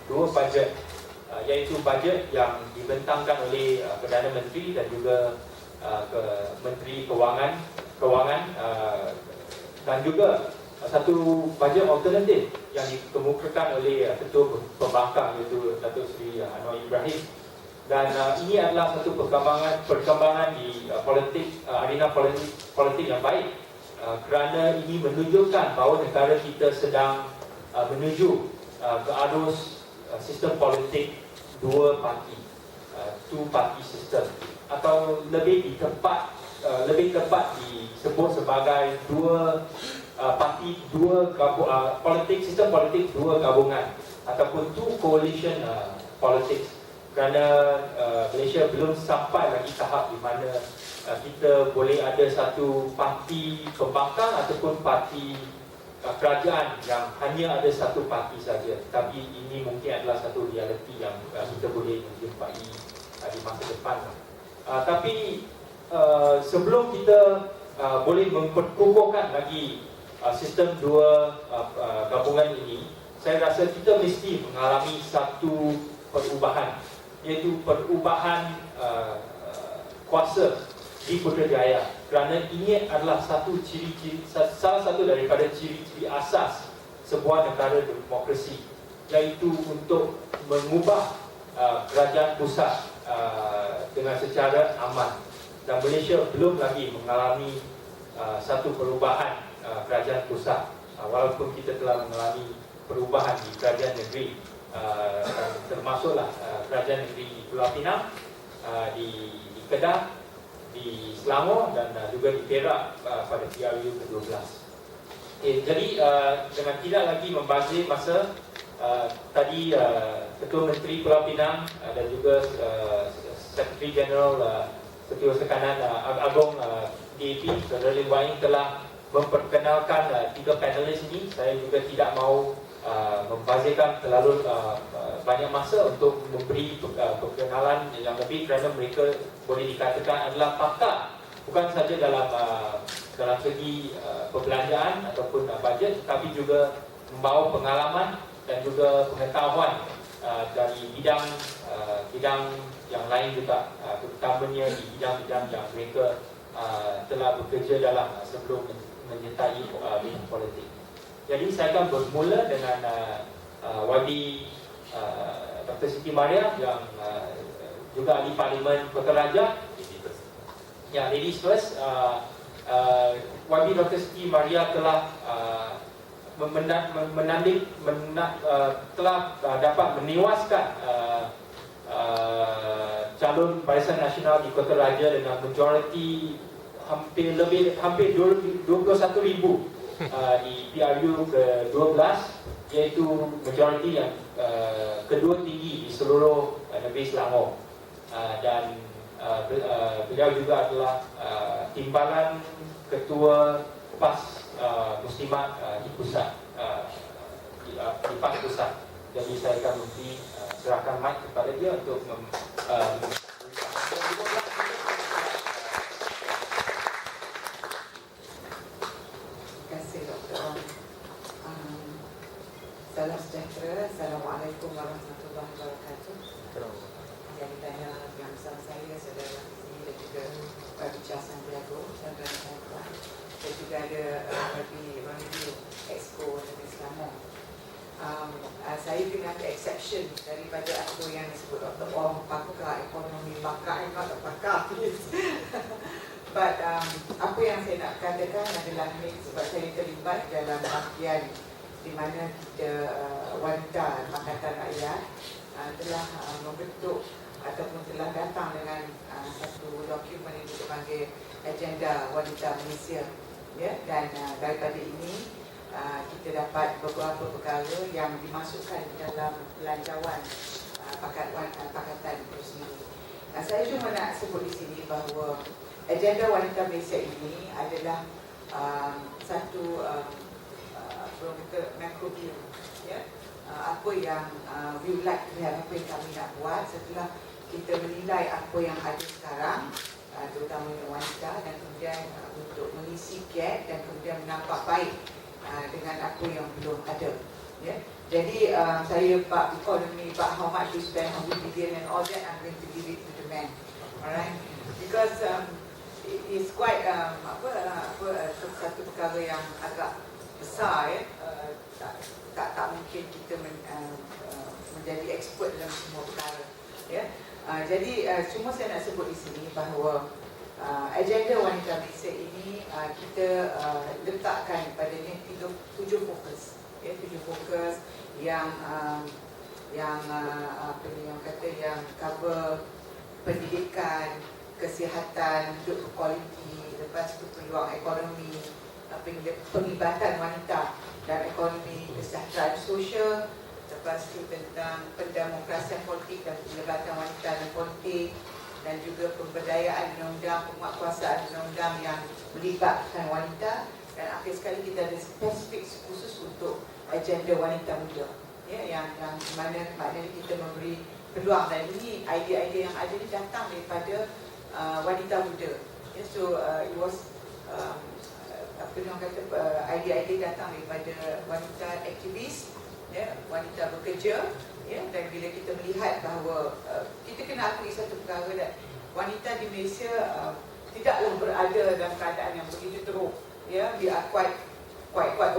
dua bajet, iaitu bajet yang dibentangkan oleh Perdana Menteri dan juga Menteri Kewangan dan juga satu bajet alternatif yang dikemukakan oleh Ketua Pembangkang iaitu Datuk Seri Anwar Ibrahim. Dan ini adalah satu perkembangan di arena politik yang baik, kerana ini menunjukkan bahawa negara kita sedang menuju ke arus sistem politik dua parti, two party system, atau lebih tepat disebut sebagai dua parti, sistem politik dua gabungan ataupun two coalition politics. Kerana Malaysia belum sampai lagi tahap di mana kita boleh ada satu parti pembangkang ataupun parti kerajaan yang hanya ada satu parti saja. Tapi ini mungkin adalah satu realiti yang kita boleh jumpai di masa depan. Tapi sebelum kita boleh memperkukuhkan lagi sistem dua gabungan ini, saya rasa kita mesti mengalami satu perubahan, iaitu perubahan kuasa di Putrajaya, kerana ini adalah salah satu daripada ciri-ciri asas sebuah negara demokrasi, iaitu untuk mengubah kerajaan pusat dengan secara aman. Dan Malaysia belum lagi mengalami satu perubahan kerajaan pusat, walaupun kita telah mengalami perubahan di kerajaan negeri, termasuklah kerajaan negeri di Pulau Pinang, di Kedah, di Selangor dan juga di Perak pada PRU ke-12. Jadi dengan tidak lagi membazir masa, tadi Ketua Menteri Pulau Pinang dan juga Sekretari Jeneral Setiausaha Agong DAP Saudara Lim Wang telah memperkenalkan tiga panelis ini. Saya juga tidak mahu membazirkan terlalu banyak masa untuk memberi perkenalan yang lebih, kerana mereka boleh dikatakan adalah pakar bukan saja dalam segi perbelanjaan ataupun bajet, tapi juga membawa pengalaman dan juga pengetahuan dari bidang yang lain juga, terutamanya di bidang-bidang yang mereka telah bekerja dalam sebelum menyertai bidang politik. Jadi saya akan bermula dengan YB Dr. Siti Maria yang juga ahli Parlimen Kota Raja. Ya, ladies first. YB Dr. Siti Maria telah telah dapat menewaskan calon Barisan Nasional di Kota Raja dengan majoriti hampir 21,000 di PRU ke-12, iaitu majoriti yang kedua tinggi di seluruh negeri Selangor. Dan beliau juga adalah timbalan ketua PAS Muslimat di pusat, di PAS pusat. Jadi saya akan serahkan mic kepada dia untuk Salam sejahtera. Assalamualaikum warahmatullahi wabarakatuh. Yang ditanya yang bersama saya, saudara Ahli dan juga Pak Bicara Santiago, saudara Tuan, dan juga ada review Expo Negeri Selangor. Saya dengan exception daripada apa yang disebut Dr. Wang, pakar ekonomi, pakar please. But apa yang saya nak katakan adalah sebab saya terlibat dalam bahagian di mana kita wanita Pakatan Rakyat telah membentuk ataupun telah datang dengan satu dokumen yang kita panggil Agenda Wanita Malaysia, ya. Dan daripada ini kita dapat beberapa perkara yang dimasukkan dalam belanjawan pakatan itu sendiri. Saya cuma nak sebut di sini bahawa Agenda Wanita Malaysia ini adalah satu macro view, ya. Apa yang we would like to have, apa yang kami nak buat setelah kita menilai apa yang ada sekarang, terutama wanita, dan kemudian untuk mengisi gap dan kemudian menampak baik dengan apa yang belum ada, ya. Jadi saya Pak economy, Pak how much you spend, how we begin and all that, I'm going to give it to the man. Alright? Because it's quite satu perkara yang agak besar ya. Tak mungkin kita menjadi expert dalam semua perkara ya. Jadi cuma saya nak sebut di sini bahawa agenda wanita Malaysia ini kita letakkan padanya 7 fokus ya, 7 fokus yang cover pendidikan, kesihatan, hidup berkualiti, lepas tu peluang ekonomi, penglibatan wanita dan ekonomi, kesejahteraan sosial, lepas tu tentang pendemokrasian politik dan penglibatan wanita dan politik, dan juga pemberdayaan undang-undang, penguatkuasaan undang-undang yang melibatkan wanita, dan akhir sekali kita ada spesifik khusus untuk agenda wanita muda ya, yang mana maknanya kita memberi peluang, dan ini idea-idea yang ada ni datang daripada wanita muda ya. So it was idea-idea datang daripada wanita aktivis ya, wanita bekerja ya, dan bila kita melihat bahawa kita kena akui satu perkara, dan wanita di Malaysia tidaklah berada dalam keadaan yang begitu teruk ya. They are quite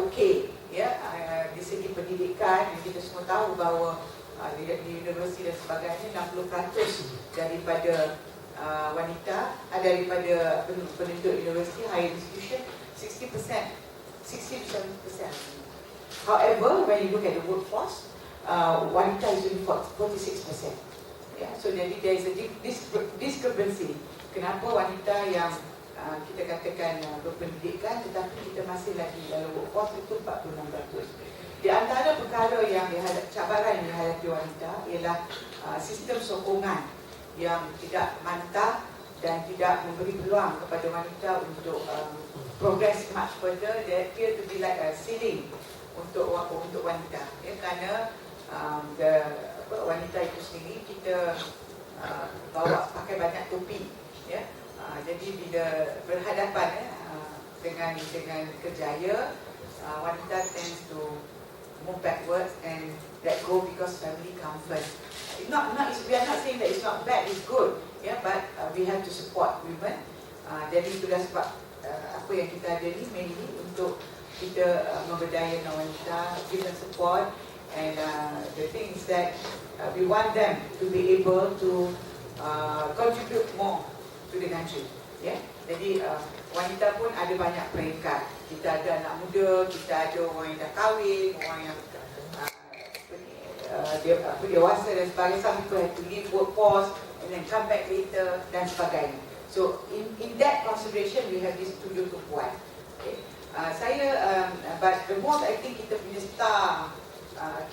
okay ya, di segi pendidikan. Kita semua tahu bahawa di universiti dan sebagainya 60% daripada wanita daripada penduduk universiti, higher institution 60%. However, when you look at the workforce, wanita is only 46%. Yeah, so jadi there is a discrepancy. Kenapa wanita yang kita katakan berpendidikan tetapi kita masih lagi dalam workforce itu 46%. Di antara perkara yang cabaran yang dihadapi wanita ialah sistem sokongan yang tidak mantap dan tidak memberi peluang kepada wanita untuk progress much further. There appear to be like a ceiling untuk wanita ya, kerana wanita itu sendiri kita bawa pakai banyak topi ya. Jadi bila berhadapan dengan kerjaya, wanita tends to move backwards and let go because family comes first. We are not saying that it's not bad, it's good, yeah, but we have to support women. Jadi itulah sebab apa yang kita ada ni mainly untuk kita memberdayakan wanita, give them support, and the thing is that we want them to be able to contribute more to the country. Yeah? Jadi wanita pun ada banyak peringkat. Kita ada anak muda, kita ada orang yang dah kahwin, orang yang dewasa dan sebagainya. Some people have to leave workforce and then come back later dan sebagainya. So in that consideration we have these 7 tumpuan. Okay. But the most I think kita punya star,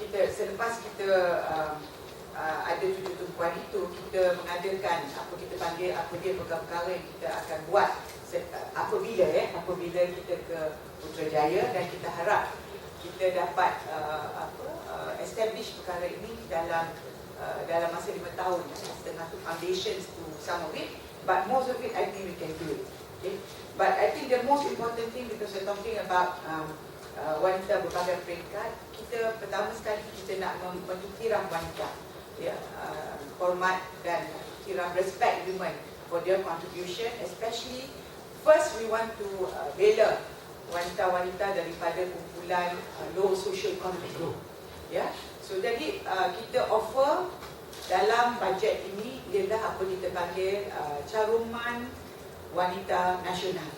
selepas kita ada 7 tumpuan itu, kita mengadakan apa kita panggil apa dia perkara yang kita akan buat apabila kita ke Putrajaya, dan kita harap kita dapat establish perkara ini dalam masa 5 tahun. Setengah tu foundations to some of it, but most of it I think we can do it. Okay? But I think the most important thing, because we're talking about wanita berbagai peringkat, kita pertama sekali kita nak mengiktiraf wanita, ya, hormat dan kira respect women for their contribution, especially first we want to bela wanita-wanita daripada kumpulan low social economic group, ya. So jadi kita offer dalam bajet ini ialah apa kita panggil caruman wanita nasional.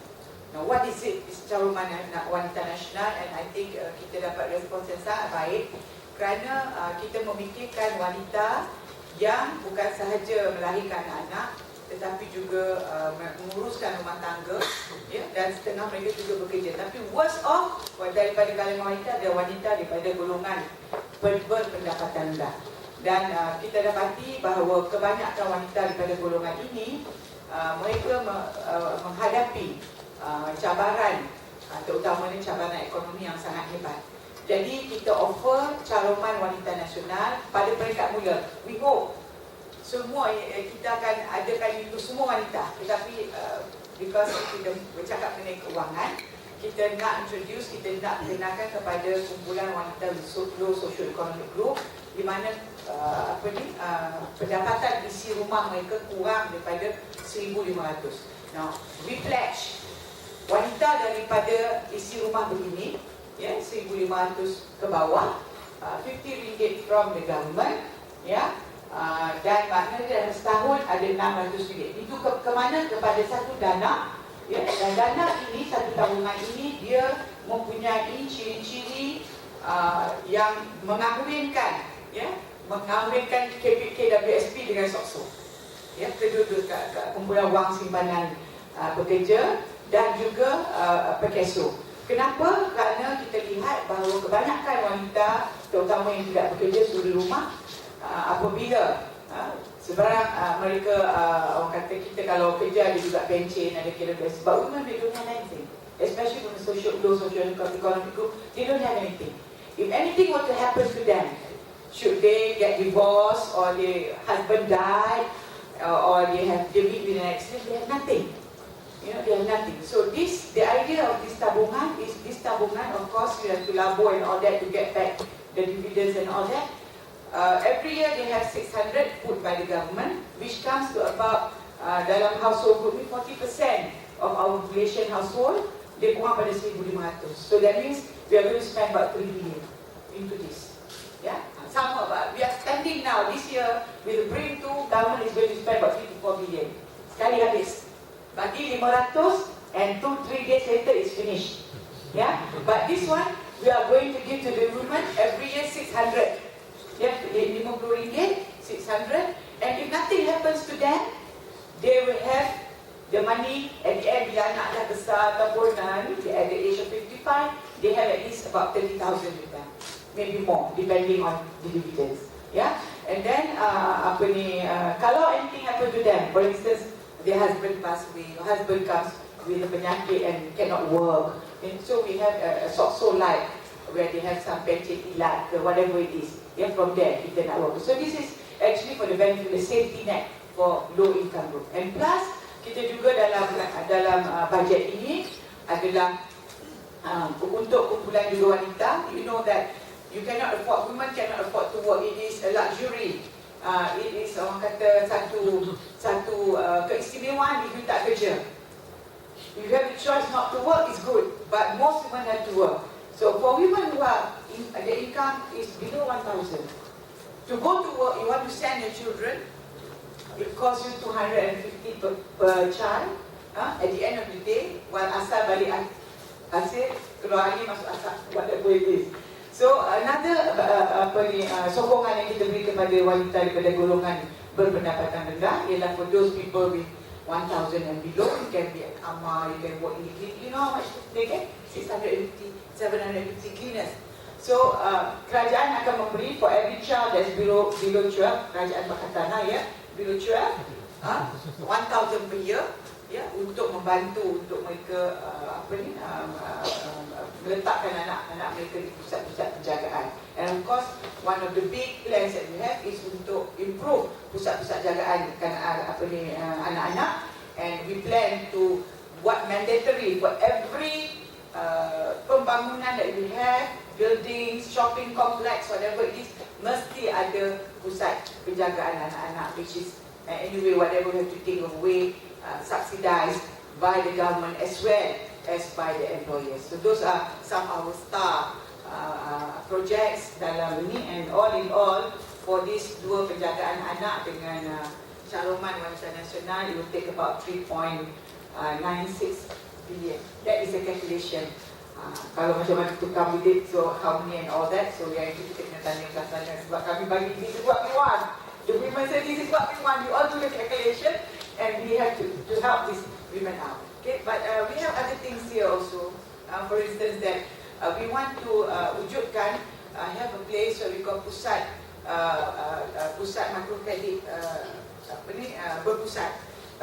Now what is it, this caruman wanita nasional? And I think kita dapat respons yang sangat baik, kerana kita memikirkan wanita yang bukan sahaja melahirkan anak tetapi juga menguruskan rumah tangga, ya, dan setengah mereka juga bekerja. Tapi worst off daripada kalangan wanita ada wanita daripada golongan berpendapatan rendah. Dan kita dapati bahawa kebanyakan wanita daripada golongan ini mereka menghadapi cabaran, terutamanya cabaran ekonomi yang sangat hebat. Jadi kita offer caruman wanita nasional pada peringkat mula. We hope semua kita akan adakan itu semua wanita, tetapi because kita bercakap mengenai keuangan, kita nak introduce, kita nak kenalkan kepada kumpulan wanita low socio-economic group di mana pendapatan isi rumah mereka kurang daripada 1,500. Now, we pledge wanita daripada isi rumah begini, 1,500 ke bawah, RM50 from the government, dan maknanya dalam setahun ada RM600. Itu ke mana? Kepada satu dana, dan dana ini, satu tabungan ini, dia mempunyai ciri-ciri yang mengahwinkan KWSP dengan SOCSO, kedua-dua kumpulan wang simpanan pekerja dan juga Perkeso. Kenapa? Kerana kita lihat bahawa kebanyakan wanita, terutama yang tidak bekerja suri rumah, apabila sebarang mereka, orang kata kita kalau kerja ada juga pencen, ada kira biasa, but women they don't have anything, especially from the low socio-economic group, they don't have anything. If anything were to happen to them, should they get divorced or their husband died or they meet with an accident, they have nothing. They have nothing. So the idea of this tabungan is, of course, you have to labor and all that to get back the dividends and all that. Every year they have 600 put by the government, which comes to about, dalam household group, 40% of our population household, dia kurang pada 1,500. So that means we are going to spend about 3 billion into this. Sama, but we are spending now, this year, with the BRIM 2, government is going to spend about 3 to 4 billion. Sekali habis. Bagi 500 and 2-3 days later it's finished. But this one, we are going to give to the women every year 600. RM50, 600, and if nothing happens to them, they will have the money at the end. Bila anak dah besar ataupun at the age of 55, they have at least about 30,000 with them, maybe more, depending on the dividends. And then kalau anything happen to them, for instance, their husband pass away, your husband comes with a penyakit and cannot work, and so we have a SOCSO like where they have some pencen ilat, whatever it is. From there kita nak work. So this is actually for the benefit, the safety net for low income group. And plus kita juga dalam bajet ini adalah untuk kumpulan juga wanita. You know that you cannot afford, women cannot afford to work. It is a luxury. It is orang kata satu keistimewaan if you tak kerja. If you have the choice not to work, it's good. But most women have to work. So for women who are the income is below 1,000, to go to work, you want to send your children, it costs you 250 per child. At the end of the day, while asal balik hasil, keluar lagi masuk asal, whatever it is. So another sokongan yang kita beri kepada wanita daripada golongan berpendapatan rendah ialah for those people with 1,000 and below. You can be a kamar, you can work in the, you know how much they get? 650, 750 cleaners. So kerajaan akan memberi for every child that's below 12, kerajaan Pakatan Rakyat below 12, 1,000 per year, untuk membantu untuk mereka meletakkan anak-anak mereka di pusat-pusat penjagaan. And of course, one of the big plans that we have is untuk improve pusat-pusat jagaan anak-anak, and we plan to buat mandatory for every pembangunan that we have, buildings, shopping complex, whatever it is, mesti ada pusat penjagaan anak-anak, which is anyway whatever we have to take away, subsidized by the government as well as by the employers. So those are some of our star projects dalam ini, and all in all for this dua penjagaan anak dengan caloman wanita nasional, it will take about 3.96 billion. That is a calculation. Kalau macam mana tukar bidik, so how many and all that, so yang itu kita kena tanya sebab kami bagi this is what we want. The women say this is what we want. You all do the calculation and we have to help these women out. Okay, but we have other things here also. For instance, that we want to wujudkan have a place where we call pusat mikrokredit berpusat.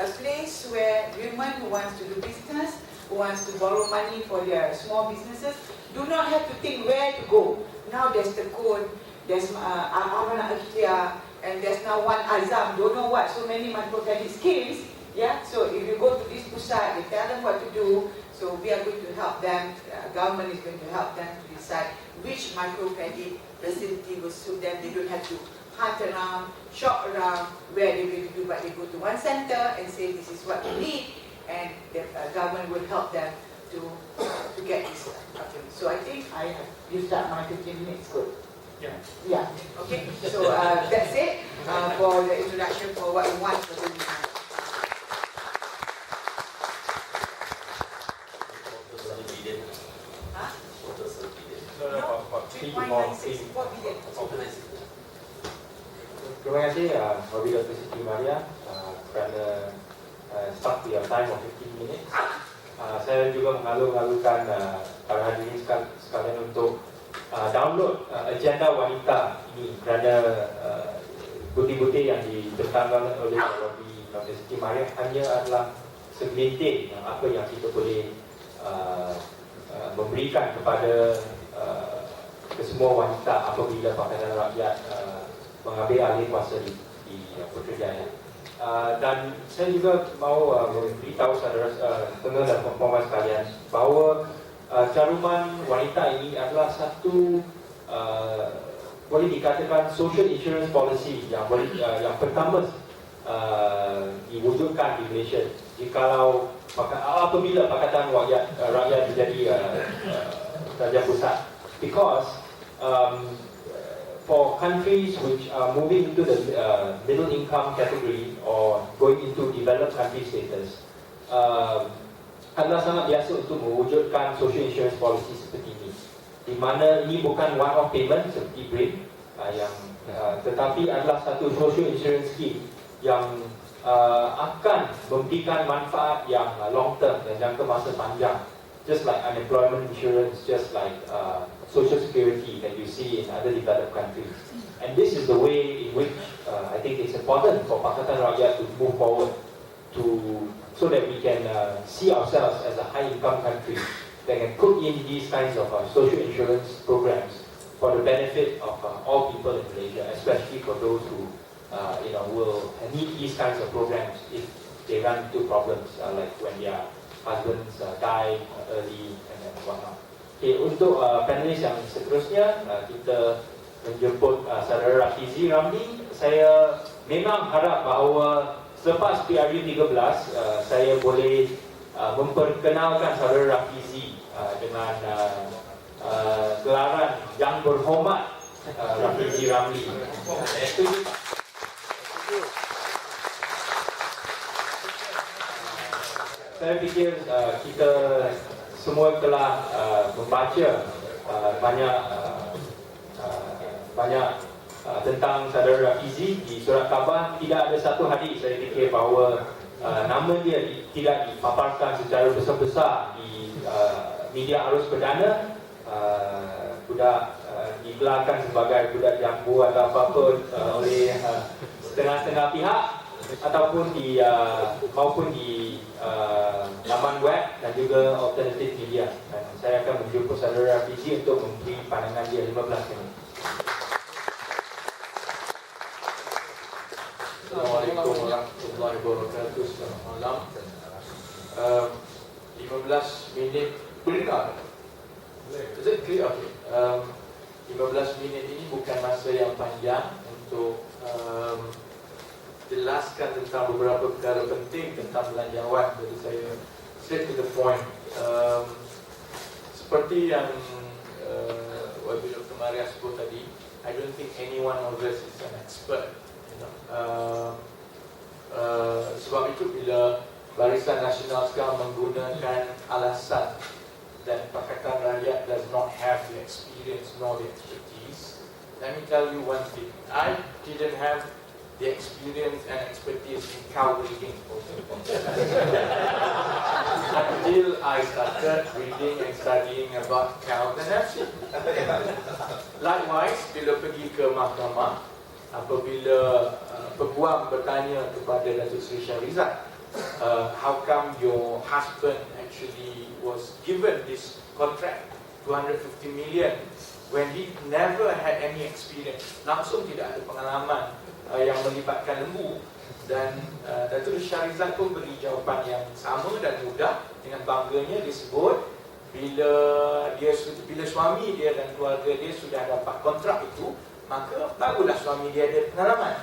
A place where women who wants to do business, who wants to borrow money for their small businesses, do not have to think where to go. Now there's the code, there's Amanah Al-Qiyah, and there's now one Azam, don't know what, so many microcredit schemes. So if you go to this pusat, they tell them what to do. So we are going to help them, government is going to help them to decide which microcredit facility will suit them. They don't have to hunt around, shop around, where they're going to do, but they go to one center and say this is what you need, and the government will help them to get this. So I think I have used up my 15 minutes. Good. Yeah. Okay. So that's it for the introduction for what we want for the weekend. Huh? No, 3.96, 4 billion. Terima kasih Wabil Dr. Siti Maria kerana stuck to your time of 15 minutes. Saya juga mengalu-alukan para hadirin sekalian untuk download agenda wanita ini kerana bukti-bukti yang ditentangkan oleh Wabil Dr. Siti Maria hanya adalah segelintir apa yang kita boleh memberikan kepada kesemua wanita apabila Pakatan Rakyat mengambil alih kuasa di Putrajaya. Dan saya juga mahu memberitahu saudara tengah dan perempuan sekalian bahawa caruman wanita ini adalah satu boleh dikatakan social insurance policy yang pertama diwujudkan di Malaysia. Jikalau apabila Pakatan Rakyat menjadi Raja Pusat, because for countries which are moving into the middle income category or going into developed country status, adalah sangat biasa untuk mewujudkan social insurance policy seperti ini, di mana ini bukan one-off payment seperti BRIM, tetapi adalah satu social insurance scheme yang akan memberikan manfaat yang long term dan jangka masa panjang, just like unemployment insurance, just like social security that you see in other developed countries. And this is the way in which I think it's important for Pakatan Rakyat to move forward so that we can see ourselves as a high income country that can put in these kinds of social insurance programs for the benefit of all people in Malaysia, especially for those who will need these kinds of programs if they run into problems like when their husbands die early and whatnot. Okay, untuk panelis yang seterusnya, kita menjemput saudara Rafizi Ramli. Saya memang harap bahawa selepas PRU 13 saya boleh memperkenalkan saudara Rafizi dengan gelaran yang berhormat Rafizi Ramli. Saya fikir kita semua telah membaca banyak tentang saudara Rafizi di surat khabar. Tidak ada satu hari saya fikir bahawa nama dia tidak dipaparkan secara besar-besar di media arus perdana, digelarkan sebagai budak jambu atau apa-apa oleh setengah-setengah pihak, ataupun maupun di laman web dan juga alternatif media. Dan saya akan menjemput saudara Rafizi untuk memberi pandangan dia 15 minit. Assalamualaikum warahmatullahi wabarakatuh. Selamat malam. 15 minit boleh dengar? Is it clear? Okay. 15 minit ini bukan masa yang panjang untuk jelaskan tentang beberapa perkara penting tentang belanjawan. Jadi saya straight to the point. Seperti yang Wabil Dr. Maria sebut tadi, I don't think any one of us is an expert. Sebab itu bila Barisan Nasional sekarang menggunakan alasan that Pakatan Rakyat does not have the experience nor the expertise, let me tell you one thing. I didn't have the experience and expertise in cow breeding until I started reading and studying about cows and sheep. Likewise, bila pergi ke mahkamah, apabila peguam bertanya kepada Datuk Seri Shahrizad, how come your husband actually was given this contract 250 million when he never had any experience, langsung tidak ada pengalaman yang melibatkan lembu. Dan Datuk Shahrizad pun beri jawapan yang sama dan mudah. dengan bangganya dia sebut bila suami dia dan keluarga dia sudah dapat kontrak itu, maka barulah suami dia ada pengalaman.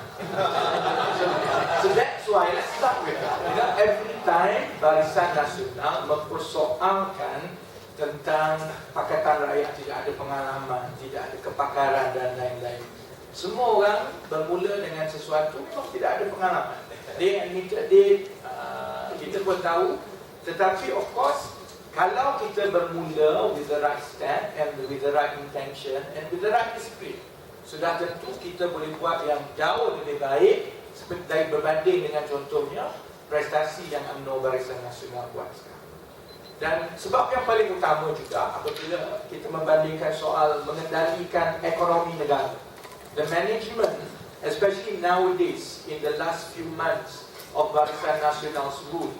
So that's why let's start with that. Every time Barisan Nasional mempersoalkan tentang Pakatan Rakyat tidak ada pengalaman, tidak ada kepakaran dan lain-lain, semua orang bermula dengan sesuatu memang tidak ada pengalaman. Kita pun tahu, tetapi of course kalau kita bermula with the right step and with the right intention and with the right discipline, sudah tentu kita boleh buat yang jauh lebih baik seperti berbanding dengan contohnya prestasi yang UMNO Barisan Nasional buat sekarang. Dan sebab yang paling utama juga apabila kita membandingkan soal mengendalikan ekonomi negara, the management, especially nowadays in the last few months of Barisan Nasional's rule,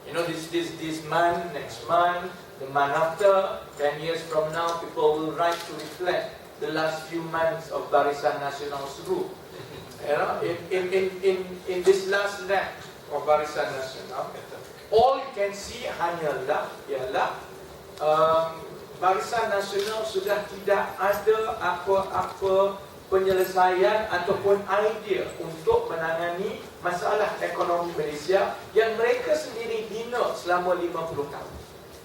you know, this month, next month, the month after, 10 years from now, people will write to reflect the last few months of Barisan Nasional's rule. You know, in this last lap of Barisan Nasional, all you can see hanyalah ialah Barisan Nasional sudah tidak ada apa-apa penyelesaian ataupun idea untuk menangani masalah ekonomi Malaysia yang mereka sendiri bina selama 50 tahun.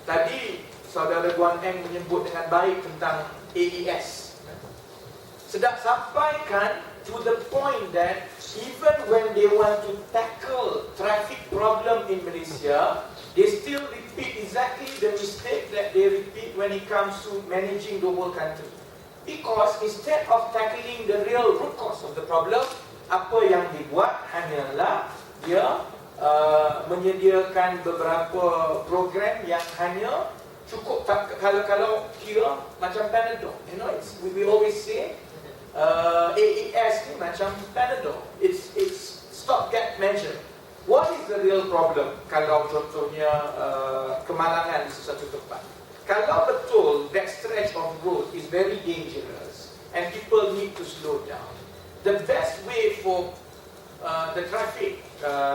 Tadi saudara Wang Rakyat menyebut dengan baik tentang AES. Sedang sampaikan to the point that even when they want to tackle traffic problem in Malaysia, they still repeat exactly the mistake that they repeat when it comes to managing the whole country. Because instead of tackling the real root cause of the problem, apa yang dibuat hanyalah dia menyediakan beberapa program yang hanya cukup kalau kira macam Panadol. You know, we always say AES ni macam Panadol. It's stopgap measure. What is the real problem kalau contohnya kemalangan di sesuatu tempat? Kalau betul that stretch of road is very dangerous and people need to slow down, the best way for the traffic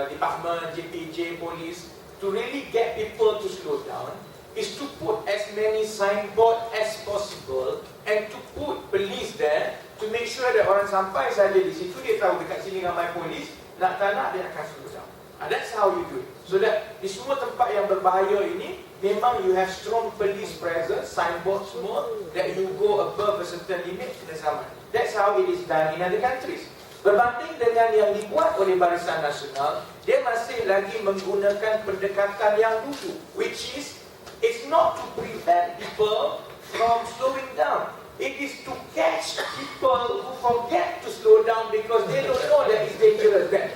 department, JPJ, police to really get people to slow down is to put as many signboard as possible and to put police there to make sure that orang sampai saja di situ dia tahu dekat sini ramai polis, nak tak nak dia akan slow down. That's how you do it. So that di semua tempat yang berbahaya ini, memang you have strong police presence, signboard semua, that you go above a certain limit kena saman. That's how it is done in other countries. Berbanding dengan yang dibuat oleh Barisan Nasional, dia masih lagi menggunakan pendekatan yang dulu, which is, it's not to prevent people from slowing down. It is to catch people who forget to slow down because they don't know that it's dangerous then.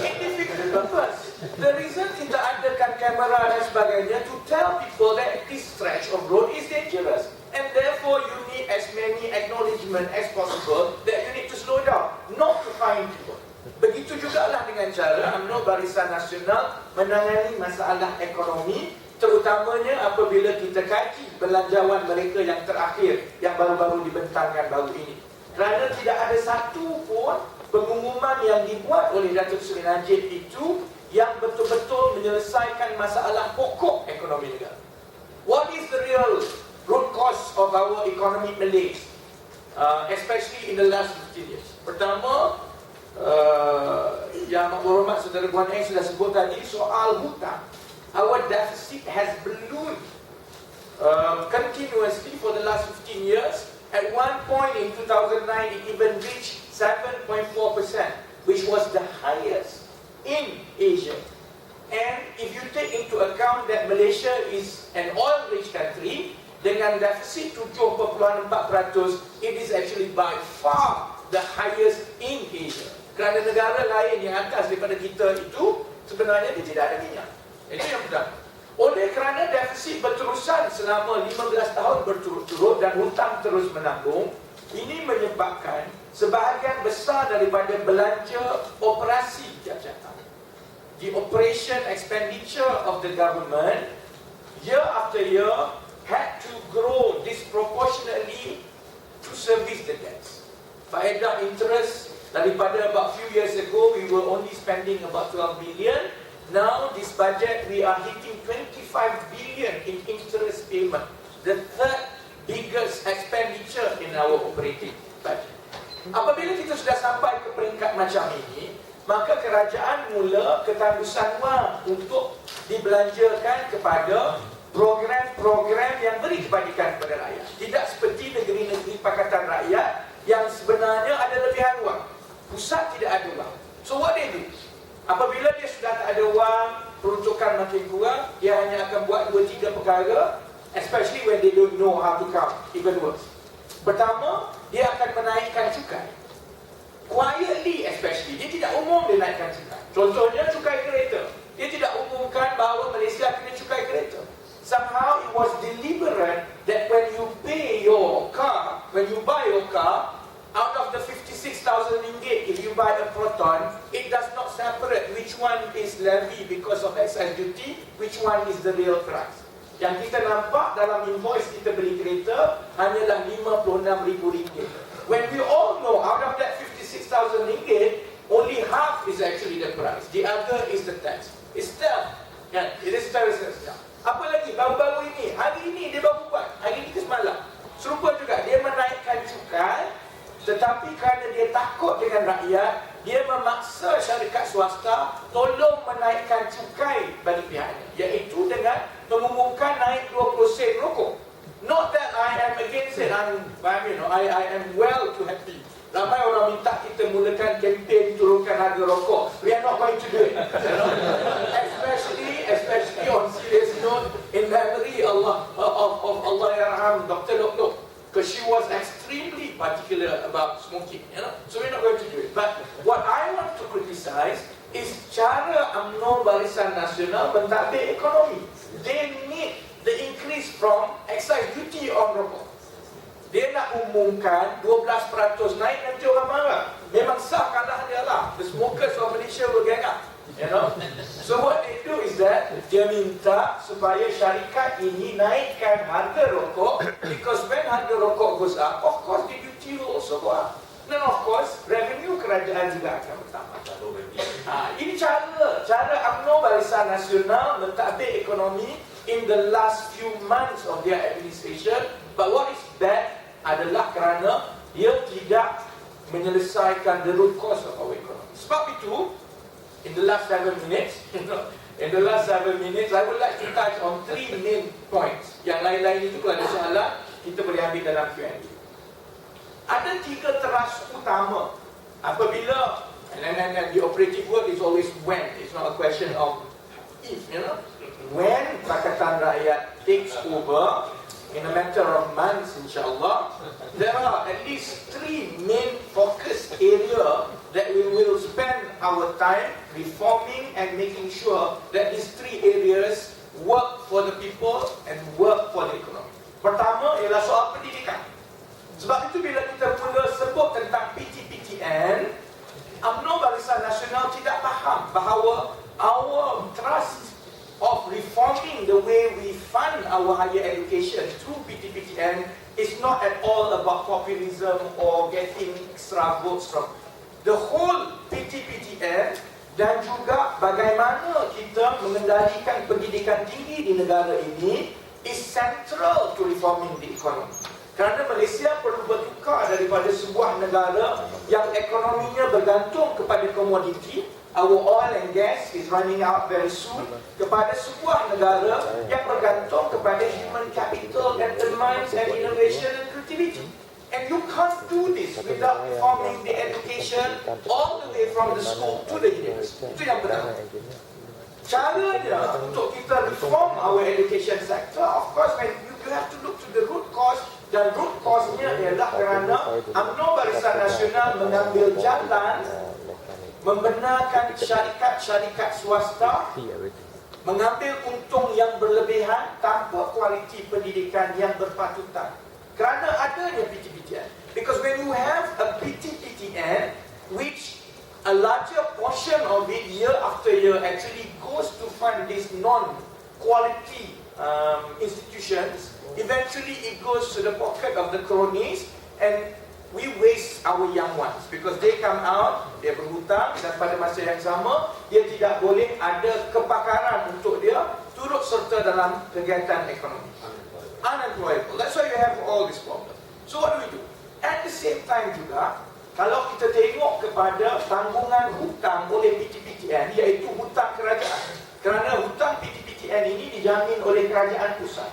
It defeats the purpose. The reason kita adakan kamera dan sebagainya to tell people that this stretch of road is dangerous. And therefore you need as many acknowledgement as possible that you need to slow down, not to fine people. Begitu jugalah dengan cara UMNO Barisan Nasional menangani masalah ekonomi, terutamanya apabila kita kaji belanjawan mereka yang terakhir yang baru-baru dibentangkan baru ini. Kerana tidak ada satu pun pengumuman yang dibuat oleh Datuk Seri Najib itu yang betul-betul menyelesaikan masalah pokok ekonomi negara. What is the real root cause of our economic malaise, especially in the last 15 years? Pertama, yang berhormat Saudara Wang Rakyat sudah sebut tadi soal hutang. Our deficit has ballooned continuously for the last 15 years. At one point in 2009, it even reached 7.4%, which was the highest in Asia. And if you take into account that Malaysia is an oil-rich country, dengan deficit 7.4%, it is actually by far the highest in Asia. Kerana negara lain yang atas daripada kita itu, sebenarnya dia tidak ada minyak. Itu yang pertama. Oleh kerana defisit berterusan selama 15 tahun berturut-turut dan hutang terus menambung, ini menyebabkan sebahagian besar daripada belanja operasi tiap-tiap tahun, the operation expenditure of the government year after year had to grow disproportionately to service the debts. Faedah interest daripada about few years ago we were only spending about 12 billion. Now this budget we are hitting 25 billion in interest payment, the third biggest expenditure in our operating budget. Apabila kita sudah sampai ke peringkat macam ini, maka kerajaan mula ketandusan wang untuk dibelanjakan kepada program-program yang beri kebajikan kepada rakyat. Tidak seperti negeri-negeri Pakatan Rakyat yang sebenarnya ada lebihan wang. Pusat tidak ada wang. So what they do? Apabila dia sudah tak ada wang, peruntukan makin kurang, dia hanya akan buat 2-3 perkara, especially when they don't know how to count, even worse. Pertama, dia akan menaikkan cukai. Quietly especially, dia tidak umum dia naikkan cukai. Contohnya cukai kereta. Dia tidak umumkan bahawa Malaysia kena cukai kereta. Somehow it was deliberate that when you pay your car, when you buy your car, out of the 56,000 ringgit, if you buy a Proton, it does not separate which one is levy because of excise duty, which one is the real price. Yang kita nampak dalam invoice kita beli kereta hanyalah RM56,000. When we all know out of that 56,000 ringgit, only half is actually the price. The other is the tax. It's theft. Yeah, it is terrorism. Apa lagi? Baru-baru ini, hari ini dia baru buat. Hari ini ke semalam. Serupa juga, dia menaikkan cukai, tetapi kerana dia takut dengan rakyat, dia memaksa syarikat swasta tolong menaikkan cukai bagi pihaknya, iaitu dengan mengumumkan naik 20 sen rokok. Not that I am against it, I am well to happy. Ramai orang minta kita mulakan kempen turunkan harga rokok. We are not going to do it. Especially on serious note, in memory of Allah Yarham, Dr. Lok, because she was extremely particular about smoking. So we're not going to do it. But what I want to criticize is cara UMNO Barisan Nasional mentadbir ekonomi. They need the increase from excise duty on rokok. Dia nak umumkan 12% naik, nanti orang marah. Memang sah kalah dia lah. The smokers of Malaysia will gang up. So what they do is that dia minta supaya syarikat ini naikkan harga rokok, because when harga rokok goes up, of course the duty will also go up. Then of course revenue kerajaan juga akan bertambah. Ini cara UMNO Barisan Nasional mentadbir ekonomi in the last few months of their administration. But what is bad adalah kerana dia tidak menyelesaikan the root cause of our economy. Sebab itu, in the last 7 minutes, I would like to touch on 3 main points. Yang lain-lain itu kalau ada soalan, kita boleh ambil dalam Q&A. Ada 3 teras utama apabila, and the operative word is always when. It's not a question of if, When Pakatan Rakyat takes over, in a matter of months, insyaAllah, there are at least 3 main focus areas that we will spend our time reforming and making sure that these 3 areas work for the people and work for the economy. Pertama ialah soal pendidikan. Sebab itu bila kita mula sebut tentang PTPTN, UMNO Barisan Nasional tidak faham bahawa our trust of reforming the way we fund our higher education through PTPTN is not at all about populism or getting extra votes from the whole PTPTN, dan juga bagaimana kita mengendalikan pendidikan tinggi di negara ini is central to reforming the economy. Kerana Malaysia perlu bertukar daripada sebuah negara yang ekonominya bergantung kepada komoditi, our oil and gas is running out very soon, kepada sebuah negara yang bergantung kepada human capital and the minds and innovation and creativity. And you can't do this without reforming the education all the way from the school to the university. Itu yang pertama. Caranya untuk kita reform our education sector, of course, when you have to look to the root cause, dan root cause-nya ialah kerana UMNO Barisan Nasional mengambil jalan membenarkan syarikat-syarikat swasta mengambil untung yang berlebihan tanpa kualiti pendidikan yang berpatutan. Kerana adanya PTPTN. Because when you have a PTPTN, which a larger portion of it year after year actually goes to fund these non-quality institutions, eventually it goes to the pocket of the cronies, and we waste our young ones because they come out, dia berhutang dan pada masa yang sama dia tidak boleh ada kepakaran untuk dia turut serta dalam kegiatan ekonomi. Unemployable. That's why you have all this problem. So what do? At the same time juga, kalau kita tengok kepada tanggungan hutang oleh PTPTN, iaitu hutang kerajaan, kerana hutang PTPTN ini dijamin oleh kerajaan pusat.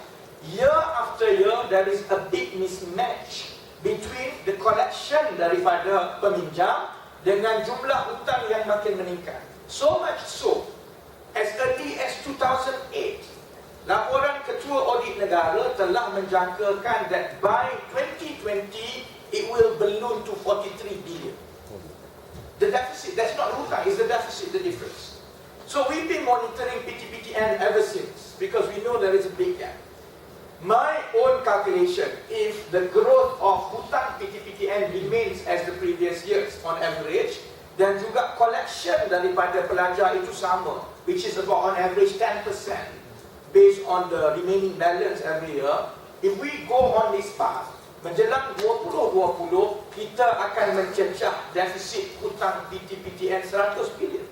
Year after year, there is a big mismatch between the collection daripada peminjam dengan jumlah hutang yang makin meningkat. So much so, as early as 2008, laporan Ketua Audit Negara telah menjangkakan that by 2020, it will balloon to 43 billion. The deficit, that's not hutang, it's the deficit, the difference. So we've been monitoring PTPTN ever since, because we know there is a big gap. My own calculation, if the growth of hutang PTPTN remains as the previous years on average, dan juga collection daripada pelajar itu sama, which is about on average 10% based on the remaining balance every year. If we go on this path, menjelang 2020, kita akan mencecah defisit hutang PTPTN 100 billion.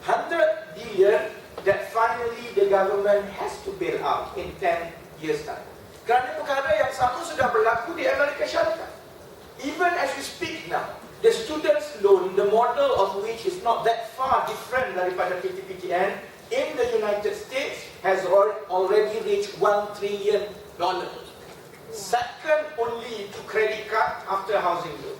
100 billion that finally the government has to bail out in 10 years time. Kerana perkara yang sama sudah berlaku di Amerika Syarikat. Even as we speak now, the students' loan, the model of which is not that far different daripada PTPTN in the United States, has already reached $1 trillion. Second only to credit card after housing loan.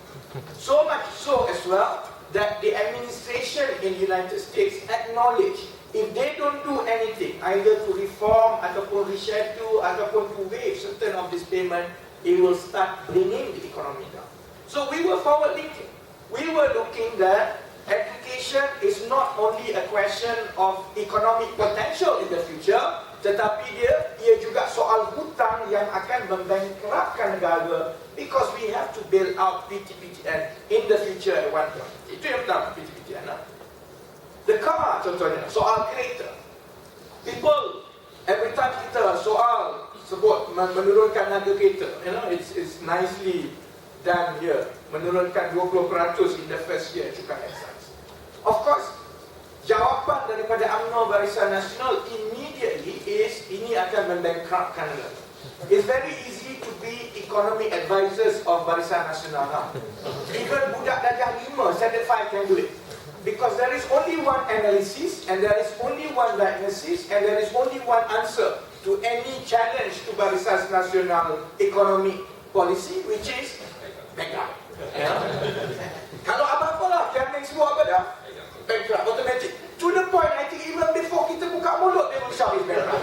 So much so as well that the administration in the United States acknowledge if they don't do anything, either to reform ataupun reschedule ataupun to waive certain of this payment, it will start bringing the economy down. So we were forward thinking. We were looking that education is not only a question of economic potential in the future, tetapi ia juga soal hutang yang akan membankruptkan negara, because we have to bail out PTPTN in the future at one point. Itu yang pertama, PTPTN. The car contohnya, soal kereta. People, every time kita soal sebut menurunkan harga kereta, it's nicely done here. Menurunkan 20% in the first year cukai excise. Of course, jawapan daripada UMNO Barisan Nasional immediately is ini akan membankruptkan negara. It's very easy to be economic advisors of Barisan Nasional now. Even budak darjah 5, standard 5 can do it. Because there is only one analysis, and there is only one diagnosis, and there is only one answer to any challenge to Barisan Nasional economic policy, which is bankrupt. Kalau apa-apa lah, jangan semua apa dah? Bankrupt, automatic. To the point, I think even before kita buka mulut, they will shout is bankrupt.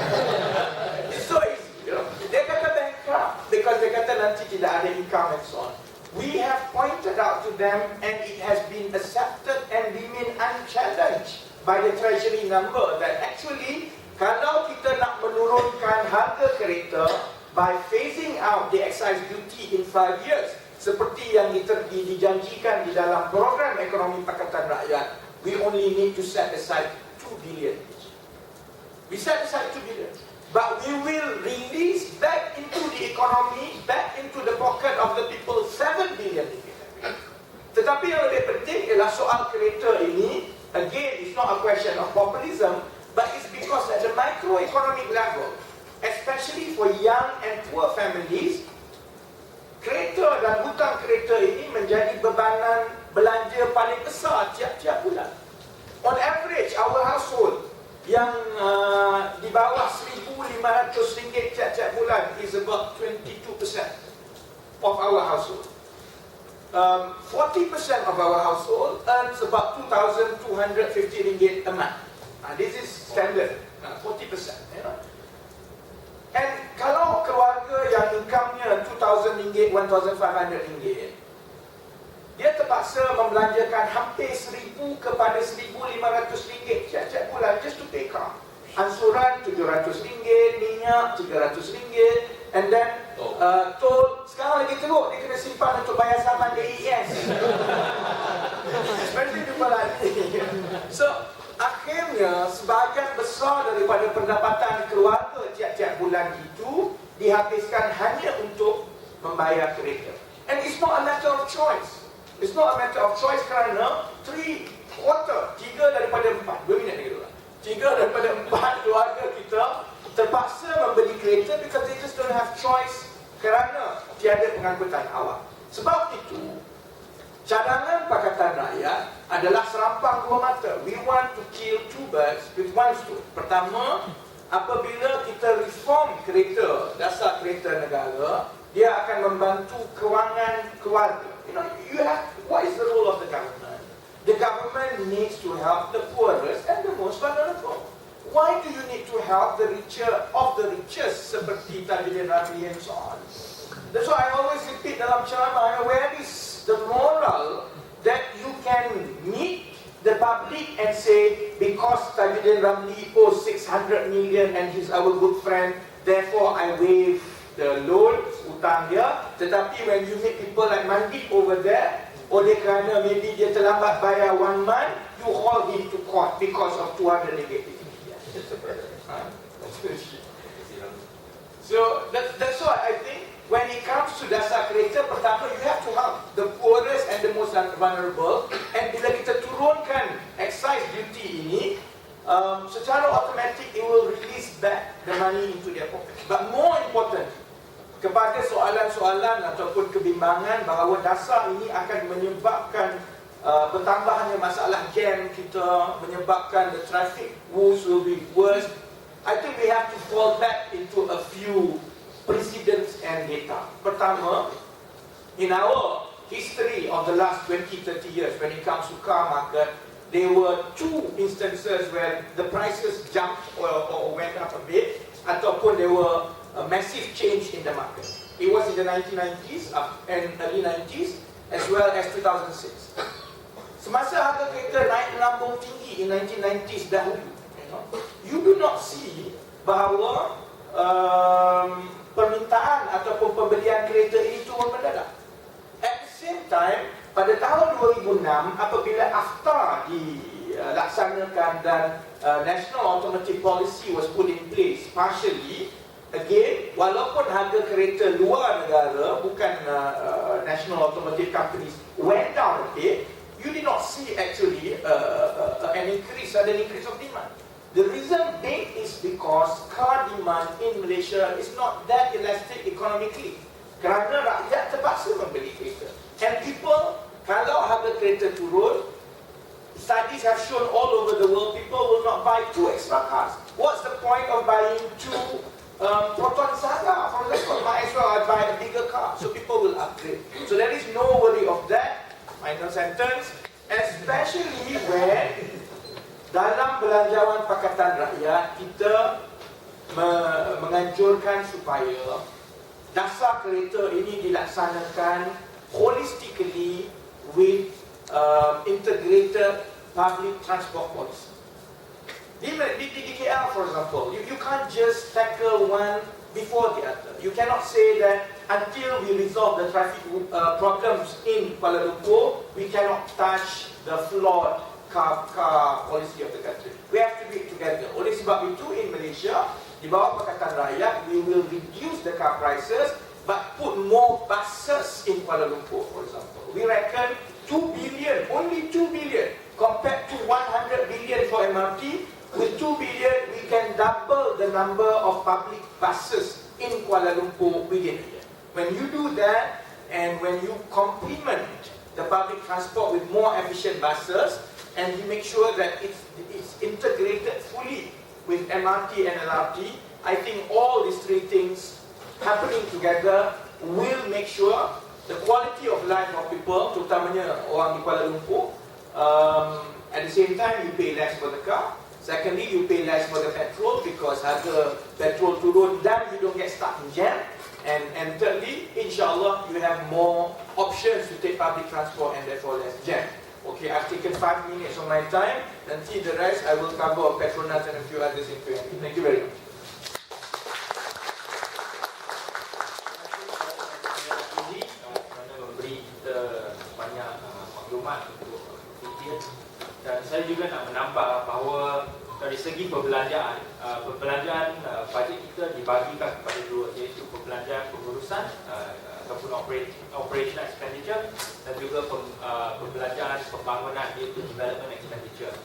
It's so easy, Dia kata bankrupt, because dia kata nanti tidak ada income and so on. We have pointed out to them, and it has been accepted and remain unchallenged by the treasury number, that actually, kalau kita nak menurunkan harga kereta by phasing out the excise duty in 5 years, seperti yang dijanjikan di dalam program ekonomi Pakatan Rakyat, we only need to set aside 2 billion. We set aside 2 billion. But we will release back into the economy, back into the pocket of the people, 7 billion. Tetapi yang lebih penting ialah soal kereta ini, again, it's not a question of populism, but it's because at the microeconomic level, especially for young and poor families, kereta dan hutang kereta ini menjadi bebanan belanja paling besar tiap-tiap bulan. On average, our household yang di bawah RM1,500 tiap-tiap bulan is about 22% of our household. 40% of our household earns about RM2,250 a month. This is standard, 40%. And kalau keluarga yang income-nya RM2,000, RM1,500, dia terpaksa membelanjakan hampir RM1,000 kepada RM1,500 tiap-tiap bulan just to pay car. Ansuran RM700, minyak RM300, and then tol sekarang lagi teruk, dia kena simpan untuk bayar saman AES. Especially people like me. So, akhirnya sebahagian besar daripada pendapatan keluarga tiap-tiap bulan itu dihabiskan hanya untuk membayar kereta. And it's not a matter of choice. It's not a matter of choice kerana 3 daripada 4, 2 minit lagi dulu. 3 daripada 4 keluarga kita terpaksa membeli kereta because they just don't have choice kerana tiada pengangkutan awam. Sebab itu, cadangan Pakatan Rakyat adalah serampang 2 mata. We want to kill 2 birds with 1 stone. Pertama, apabila kita reform kereta, dasar kereta negara, dia akan membantu kewangan keluarga. What is the role of the government? The government needs to help the poorest and the most vulnerable. Why do you need to help the richer of the richest seperti Tajudin Razak and so on? That's why I always repeat dalam ceramah, where is the moral that you can meet the public and say, because Tajudin Ramli owes 600 million and he's our good friend, therefore I waive the loan, utang dia. Tetapi when you meet people like Mandip over there, oleh kerana maybe dia terlambat bayar 1 month, you haul him to court because of 200 negative. So that's why I think when it comes to dasar kereta, pertama you have to help the poorest and the most vulnerable. And bila kita turunkan excise duty ini, secara automatic it will release back the money into their pocket. But more important, kepada soalan-soalan ataupun kebimbangan bahawa dasar ini akan menyebabkan bertambahnya masalah jam kita, menyebabkan the traffic woes will be worse. I think we have to fall back into a few precedents and data. Pertama, in our history of the last 20-30 years when it comes to car market, there were 2 instances where the prices jumped or went up a bit, ataupun there were a massive change in the market. It was in the 1990s and early 90s as well as 2006. Semasa harga kereta naik melambung tinggi in 1990s dahulu, you do not see bahawa permintaan ataupun pembelian kereta ini turun mendadak. At the same time, pada tahun 2006 apabila AFTA dilaksanakan dan National Automotive Policy was put in place partially, again, walaupun harga kereta luar negara, bukan National Automotive Companies, went down a bit, you did not see actually an sudden increase of demand. The reason being is because car demand in Malaysia is not that elastic economically. Kerana rakyat terpaksa membeli kereta. And people, kalau harga kereta turun, studies have shown all over the world, people will not buy 2 extra cars. What's the point of buying 2 Proton Saga? For example, might as well I buy a bigger car. So people will upgrade. So there is no worry of that. Final sentence. Especially when dalam Belanjawan Pakatan Rakyat kita menganjurkan supaya dasar kereta ini dilaksanakan holistically with integrated public transport policy. Di KL, for example, you can't just tackle one before the other. You cannot say that until we resolve the traffic problems in Kuala Lumpur, we cannot touch the flawed car policy of the country. We have to be together. Oleh sebab itu, in Malaysia, di bawah Pakatan Rakyat, we will reduce the car prices but put more buses in Kuala Lumpur, for example. We reckon 2 billion, only 2 billion, compared to 100 billion for MRT. With 2 billion, we can double the number of public buses in Kuala Lumpur within a year. When you do that, and when you complement the public transport with more efficient buses, and you make sure that it's integrated fully with MRT and LRT, I think all these 3 things happening together will make sure the quality of life of people, terutamanya orang di Kuala Lumpur, at the same time you pay less for the car. Secondly, you pay less for the petrol because harga petrol turun dan you don't get stuck in jam. And thirdly, inshallah, you have more options to take public transport and therefore less jam. Okay, I've taken 5 minutes of my time. Nanti the rest I will cover Petronas and a few others in Q&A. Thank you very much. Kerana memberi kita banyak maklumat untuk fikir. Dan saya juga nak menambah bahawa dari segi perbelanjaan, bajet kita dibagikan kepada 2, iaitu perbelanjaan pengurusan ataupun operational expenditure dan juga pembelanjaan pembangunan, iaitu development expenditure.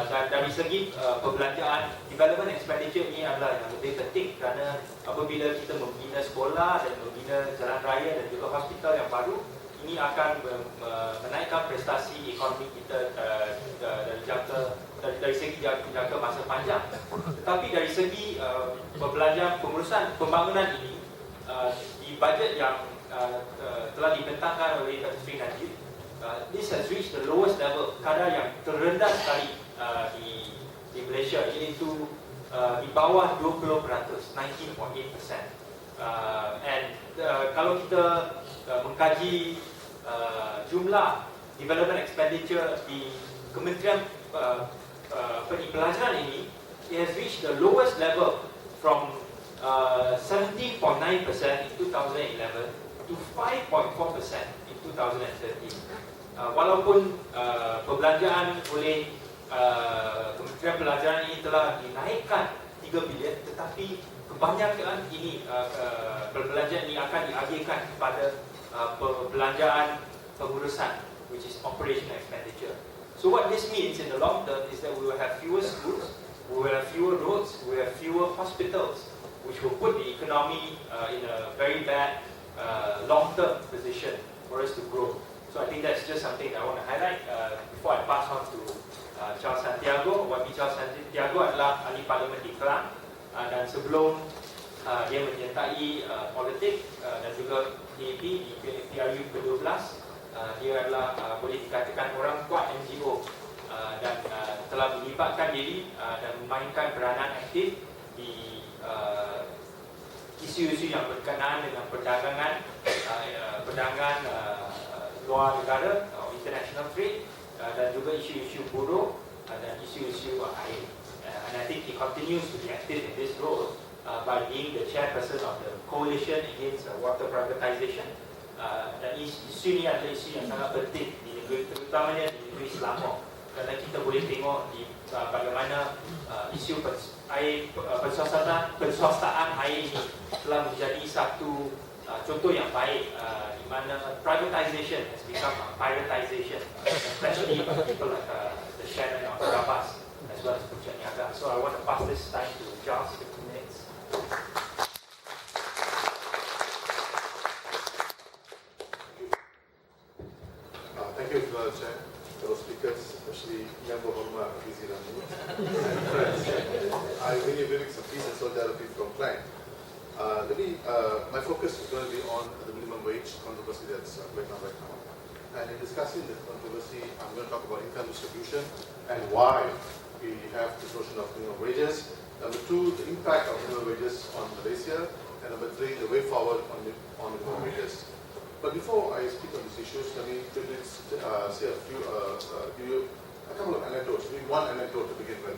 Dan dari segi perbelanjaan, development expenditure ini adalah yang lebih penting kerana apabila kita membina sekolah dan membina jalan raya dan juga hospital yang baru, ini akan menaikkan prestasi ekonomi kita dari segi jangka masa panjang. Tetapi dari segi perbelanjaan pengurusan pembangunan ini, di bajet yang telah dibentangkan oleh Datuk Seri Najib, this has reached the lowest level, kadar yang terendah sekali di Malaysia, iaitu di bawah 20%, 19.8%. And kalau kita mengkaji jumlah development expenditure di Kementerian Pelajaran ini, it has reached the lowest level from 17.9% in 2011 to 5.4% in 2013. Walaupun perbelanjaan oleh Kementerian Pelajaran ini telah dinaikkan 3 bilion, tetapi kebanyakan ini perbelanjaan ini akan diagihkan kepada perbelanjaan pengurusan, which is operational expenditure. So what this means in the long term is that we will have fewer schools, we will have fewer roads, we will have fewer hospitals, which will put the economy in a very bad long-term position for us to grow. So I think that's just something that I want to highlight before I pass on to Charles Santiago. YB Charles Santiago adalah ahli parlimen di Kelang, dan sebelum dia menyertai politik dan juga PAP di PRU ke-12, dia adalah boleh dikatakan orang kuat NGO dan telah melibatkan diri dan memainkan peranan aktif di isu-isu yang berkenaan dengan perdagangan luar negara, international trade, dan juga isu-isu buruh dan isu-isu air. And I think he continues to be active in this role by being the chairperson of the coalition against water privatization. Dan isu ini adalah isu yang sangat penting di negeri, terutamanya di negeri Selangor, kerana kita boleh tengok di bagaimana isu air penswastaan air ini telah menjadi satu contoh yang baik di mana privatization has become privatization, especially by people like the Shannon of Rabas as well as Puncak Niaga. So I want to pass this time to Charles, 15 minutes. Thank you, Chair, fellow speakers, especially Yang Berhormat Azizi Ramli and friends. I really bring some peace and solidarity from Klang. My focus is going to be on the minimum wage controversy that's going on right now. And in discussing the controversy, I'm going to talk about income distribution and why we have this notion of minimum wages. Number two, the impact of minimum wages on Malaysia. And number three, the way forward on minimum wages. But before I speak on these issues, let me say give you a couple of anecdotes. Maybe one anecdote to begin with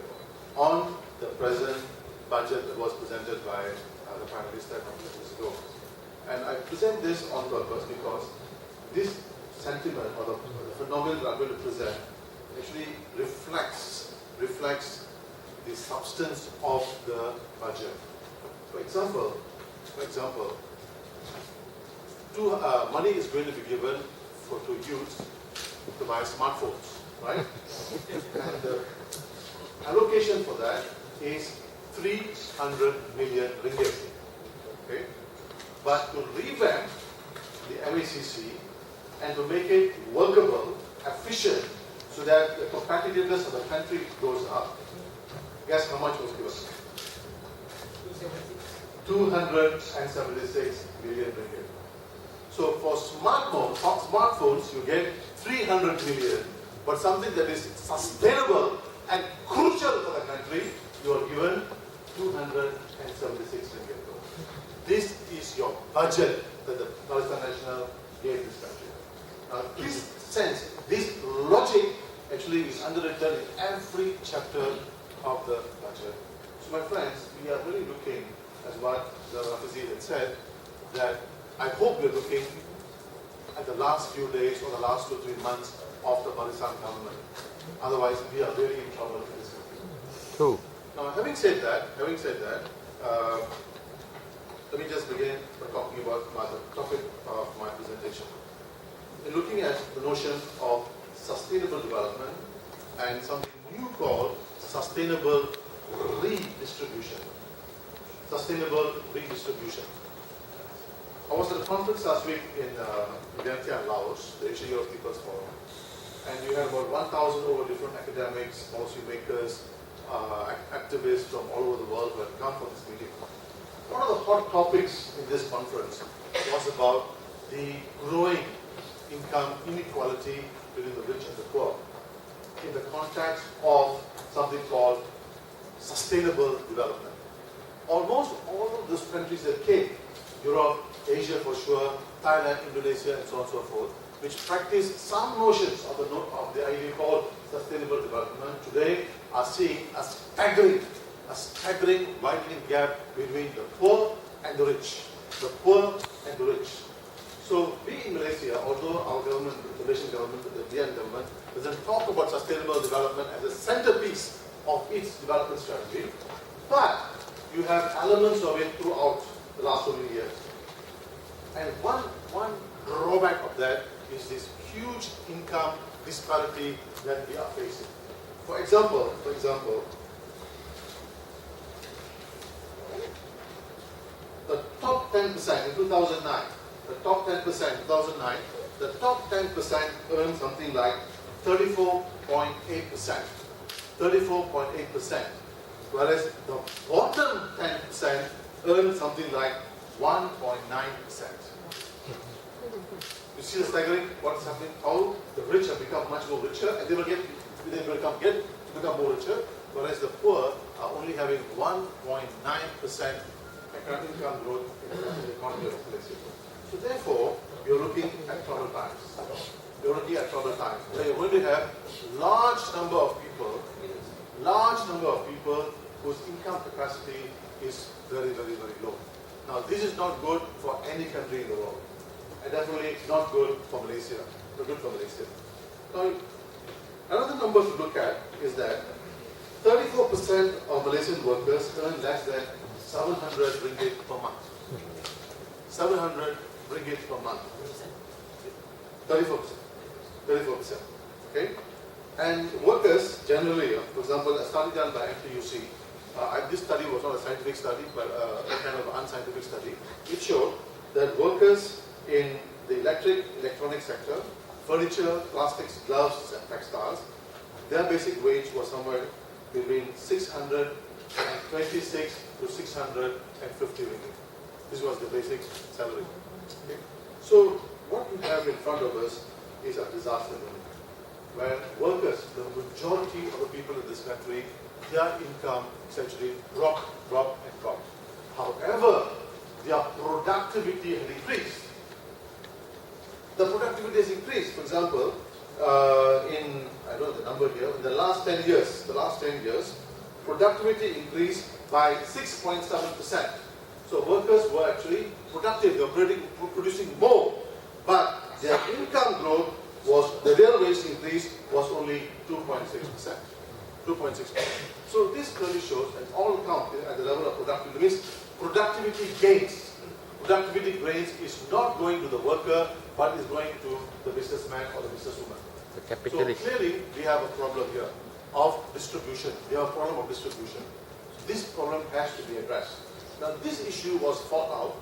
on the present budget that was presented by the Prime Minister a couple of years ago. And I present this on purpose because this sentiment or the phenomenon that I'm going to present actually reflects the substance of the budget. For example, money is going to be given to youths to buy smartphones, right? And the allocation for that is 300 million ringgit. Okay? But to revamp the MACC and to make it workable, efficient, so that the competitiveness of the country goes up, guess how much was given? 276 million ringgit. So for smartphones, you get 300 million, but something that is sustainable and crucial for the country, you are given 276 million. This is your budget that the Pakistan National gave this country. Now, this sense, this logic actually is underwritten in every chapter of the budget. So my friends, we are really looking, as what the Rafizi had said, that I hope we're looking at the last few days or the last 2 or 3 months of the Barisan government. Otherwise, we are really in trouble in this country. True. Now, having said that, let me just begin by talking about the topic of my presentation. In looking at the notion of sustainable development and something new called sustainable redistribution. Sustainable redistribution. I was at a conference last week in Vientiane, Laos, the Asia Europe People's Forum, and you had about 1,000 over different academics, policymakers, activists from all over the world who had come for this meeting. One of the hot topics in this conference was about the growing income inequality between the rich and the poor in the context of something called sustainable development. Almost all of those countries that came, Europe, Asia for sure, Thailand, Indonesia, and so on and so forth, which practice some notions of the idea called sustainable development, today are seeing a staggering widening gap between the poor and the rich. The poor and the rich. So we in Malaysia, although our government, the Malaysian government, the Vietnamese government, doesn't talk about sustainable development as a centerpiece of its development strategy, but you have elements of it throughout the last so many years. And one drawback of that is this huge income disparity that we are facing. For example, the top 10% in 2009, the top 10% earned something like 34.8%. 34.8%. Whereas the bottom 10% earned something like 1.9%. You see the staggering, what's happening, how the rich have become much more richer and they will become more richer, whereas the poor are only having 1.9% income growth in the economy of Malaysia. So therefore, you're looking at troubled times. You're looking at troubled times. So you're going to have large number of people whose income capacity is very, very, very low. Now this is not good for any country in the world. And definitely not good for Malaysia. Not good for Malaysia. Now, another number to look at is that 34% of Malaysian workers earn less than 700 ringgit per month. 700 ringgit per month. 34%. 34%. Okay? And workers generally, for example, a study done by MTUC, this study was not a scientific study, but a kind of unscientific study. It showed that workers in the electronic sector, furniture, plastics, gloves, and textiles, their basic wage was somewhere between 626 to 650 ringgit. This was the basic salary. Okay? So what we have in front of us is a disaster moment, where workers, the majority of the people in this country, their income essentially drop. However, their productivity has increased. The productivity has increased. For example, I don't know the number here, in the last 10 years, productivity increased by 6.7%. So workers were actually productive, they were producing more, but their income growth the real wage increase was only 2.6%. 2.6%. So this clearly shows that all count at the level of productivity. It means productivity gains. Productivity gains is not going to the worker, but is going to the businessman or the businesswoman. The capitalist. So clearly, we have a problem here of distribution. We have a problem of distribution. This problem has to be addressed. Now, this issue was fought out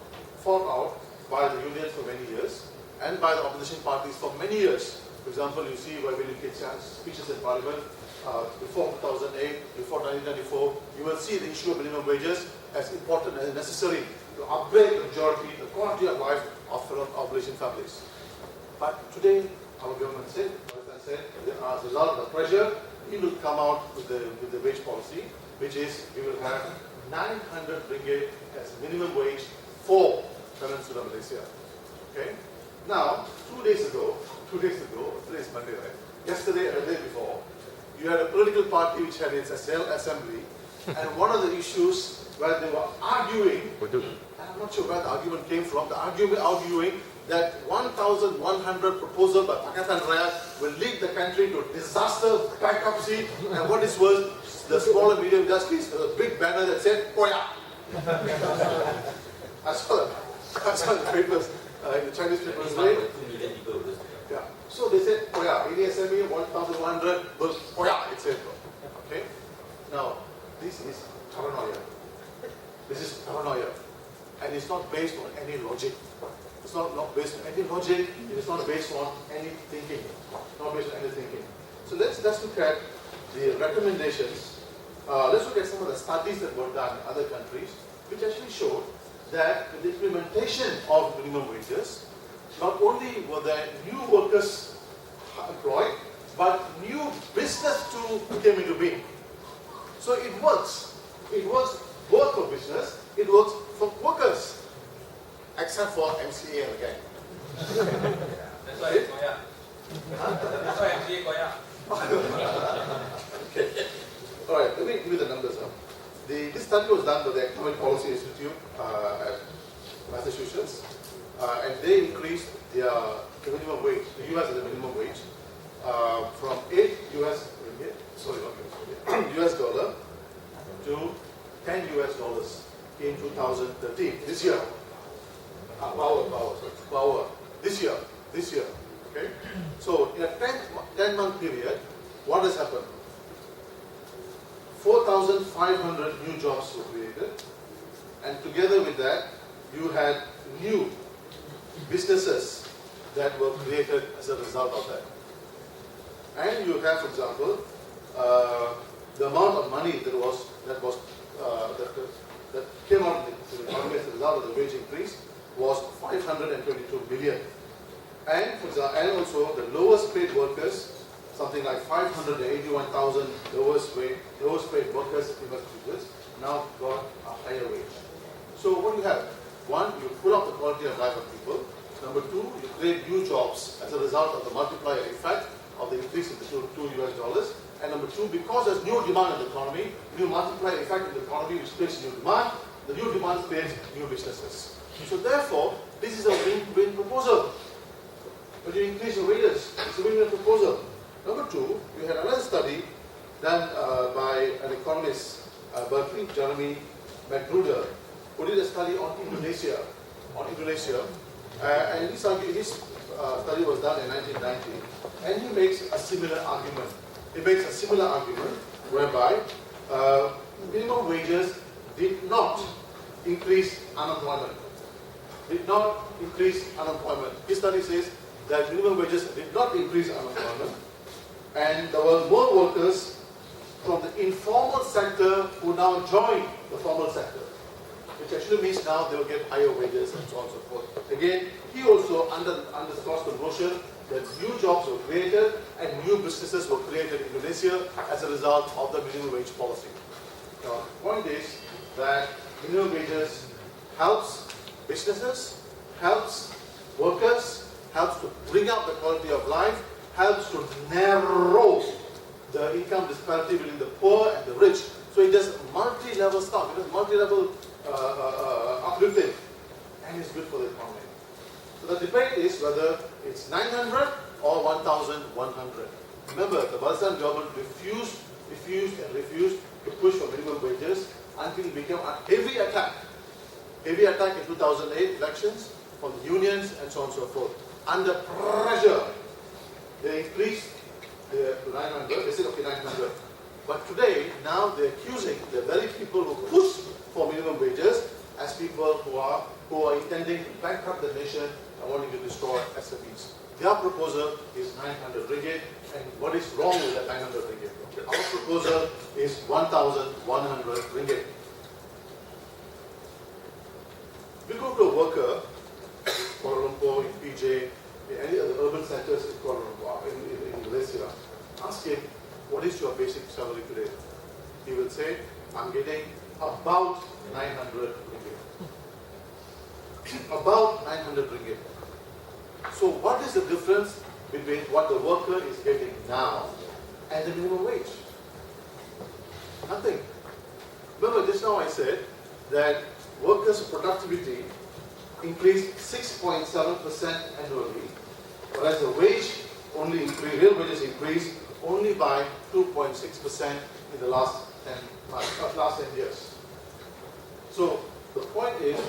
by the unions for many years and by the opposition parties for many years. For example, you see by William K. Chan's speeches in Parliament before 2008, before 1994, you will see the issue of minimum wages as important and necessary to upgrade the majority, the quality of life of Malaysian families. But today, our government said, as a result of the pressure, we will come out with the wage policy, which is we will have 900 ringgit as minimum wage for Peninsular Malaysia. Okay? Now, 2 days ago, today is Monday, right? Yesterday and the day before, you had a political party which had its assembly, and one of the issues where they were arguing, I'm not sure where the argument came from, arguing that 1,100 proposal by Pakatan Rakyat will lead the country to disaster, bankruptcy, and what is worse, the small and medium industries, a big banner that said, Koya. I saw the papers, in the Chinese papers, right? 2 million people will just Yeah. So they said, oh yeah, ADSME 1,100, but oh yeah, it's it. Okay? Now, this is paranoia. This is paranoia. And it's not based on any logic. It's not based on any logic, it is not based on any thinking. Not based on any thinking. So let's look at the recommendations. Let's look at some of the studies that were done in other countries, which actually showed that with the implementation of minimum wages, not only were there new workers employed, but new business too came into being. So it works. It works both for business, it works for workers, except for MCA again. That's why it's koyak. That's why MCA koyak. Okay. All right, let me give you the numbers. This study was done by the Economic Policy Institute at Massachusetts, and they increased their minimum wage, the US as a minimum wage, from 8 US ringgit, US dollar to 10 US dollars in 2013, this year. Power. This year. Okay? So in a 10-month period, what has happened? 4,500 new jobs were created, and together with that, you had new businesses that were created as a result of that. And you have, for example, the amount of money that came out of the economy as a result of the wage increase was 522 billion. And for example, and also the lowest paid workers, something like 581,000 lowest paid workers in Massachusetts now got a higher wage. So what do you have? One, you pull up the quality of life of people. Number two, you create new jobs as a result of the multiplier effect of the increase in the $2 US. And number two, because there's new demand in the economy, new multiplier effect in the economy which creates new demand, the new demand creates new businesses. So therefore, this is a win-win proposal. When you increase your wages, it's a win-win proposal. Number two, we had another study done by an economist, Berkeley, Jeremy McGruder, who did a study on Indonesia. And his study was done in 1990, and he makes a similar argument. Whereby minimum wages did not increase unemployment. His study says that minimum wages did not increase unemployment, and there were more workers from the informal sector who now joined the formal sector, which actually means now they will get higher wages and so on and so forth. Again, he also underscores the notion that new jobs were created and new businesses were created in Indonesia as a result of the minimum wage policy. Now, the point is that minimum wages helps businesses, helps workers, helps to bring up the quality of life, helps to narrow the income disparity between the poor and the rich. So it does multi-level stuff, it does multi-level uplifting, and it's good for the economy. So the debate is whether it's 900 or 1,100. Remember, the Barisan government refused to push for minimum wages until it became a heavy attack in 2008 elections from the unions and so on and so forth. Under pressure, they increased to 900, they said okay 900. But today, now they're accusing the very people who push for minimum wages as people who are intending to bankrupt the nation and wanting to destroy SMEs. Their proposal is 900 ringgit, and what is wrong with that 900 ringgit? Our proposal is 1,100 ringgit. We go to a worker, Kuala Lumpur, in PJ, in any of the urban centers in Kuala Lumpur, in Malaysia, ask him, what is your basic salary today? He will say, I'm getting about 900 ringgit. About 900 ringgit. So what is the difference between what the worker is getting now and the minimum wage? Nothing. Remember just now I said that workers' productivity increased 6.7% annually, whereas the real wages increased only by 2.6% in the last 10 years. So the point is,